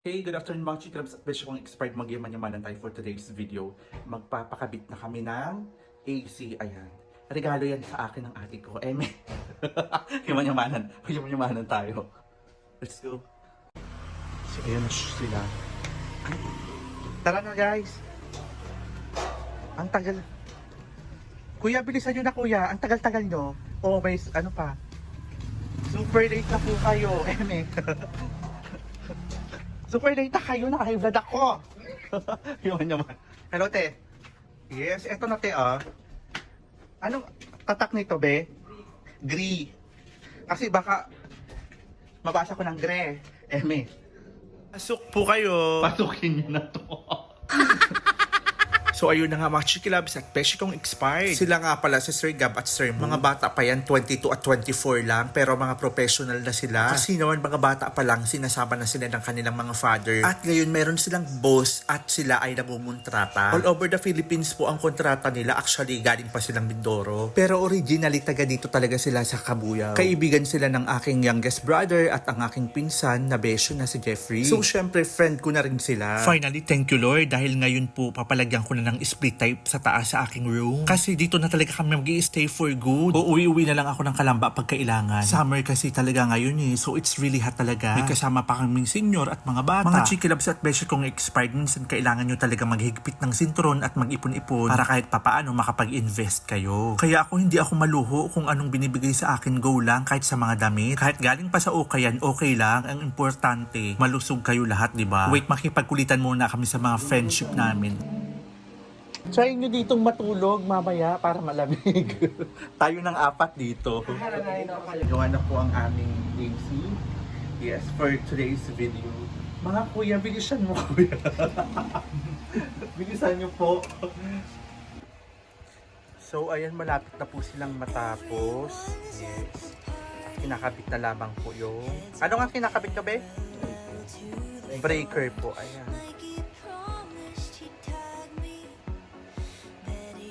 Hey, good afternoon mga chikrams at besh kong expired mag-yaman-yamanan tayo for today's video. Magpapakabit na kami ng AC. Ayan. Regalo yan sa akin ng ate ko. Eme. Yaman-yamanan. Mag-yaman-yamanan tayo. Let's go. So, ayan na sila. Ay, tara na guys. Ang tagal. Kuya, bilisan nyo na kuya. Ang tagal-tagal nyo. Oh, may ano pa. Super late na po kayo. Eme. Super late na kayo, naka-high blood ako. Yun naman. Hello, te. Yes, eto na, te, ah. Anong tatak nito, be? Gri. Kasi baka mabasa ko ng gre. Eme. Pasok po kayo. Pasukin niyo na to. So ayun na nga mga chikilabs at peshi kong expired. Sila nga pala si Sir Gab at Sir Mo. Mga bata pa yan, 22 at 24 lang. Pero mga professional na sila. Kasi naman mga bata pa lang, sinasama na sila ng kanilang mga father. At ngayon meron silang boss at sila ay namumuntrata. All over the Philippines po ang kontrata nila. Actually, galing pa silang Mindoro. Pero originally, taga dito talaga sila sa Cabuyao. Kaibigan sila ng aking youngest brother at ang aking pinsan na besyo na si Jeffrey. So syempre, friend ko na rin sila. Finally, thank you Lord. Dahil ngayon po, papalagyan ko na ng split type sa taas sa aking room. Kasi dito na talaga kami mag-i-stay for good. Uuwi-uwi na lang ako ng Kalamba pag kailangan. Summer kasi talaga ngayon eh. So it's really hot talaga. May kasama pa kaming senior at mga bata. Mga chikilabs at beshi kong expired, minsan kailangan nyo talaga maghigpit ng sinturon at mag-ipon-ipon para kahit papaano makapag-invest kayo. Kaya ako hindi ako maluho kung anong binibigay sa akin, go lang kahit sa mga damit. Kahit galing pa sa okay yan, okay lang. Ang importante, malusog kayo lahat, di ba? Wait, makipagkulitan muna kami sa mga friendship namin. Try nyo ditong matulog mamaya para malamig. Tayo ng apat dito. Gawa na po ang aming AC. Yes, for today's video. Mga kuya, bilisan mo kuya. Bilisan nyo po. So, ayan, malapit na po silang matapos. Yes. At kinakabit na lamang po yung... Ano nga kinakabit ka, be? Breaker po, ayan.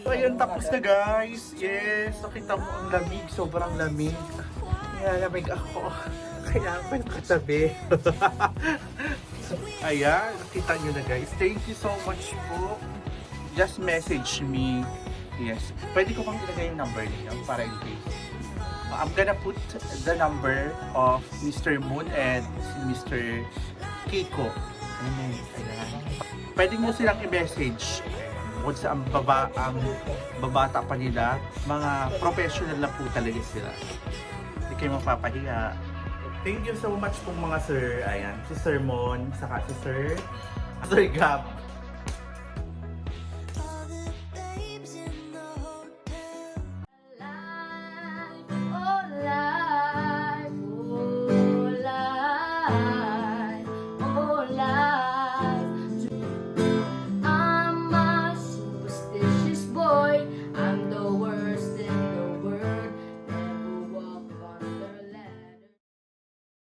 So, ayun, tapos na guys. Yes, nakita mo ang lamig. Sobrang lamig. Nilalamig ako. Kailangan pa yung katabi. So, ayan, nakita nyo na guys. Thank you so much po. Just message me. Yes. Pwede ko bang ilagay yung number niyo para in case. I'm gonna put the number of Mr. Moon and Mr. Kiko. Ayan. Pwede mo silang i-message. Kung sa ang babata pa nila, mga professional na po talaga sila. Hindi kayo mapapahiya. Thank you so much po mga sir. Ayan, si Sir Mon, saka si Sir Gab.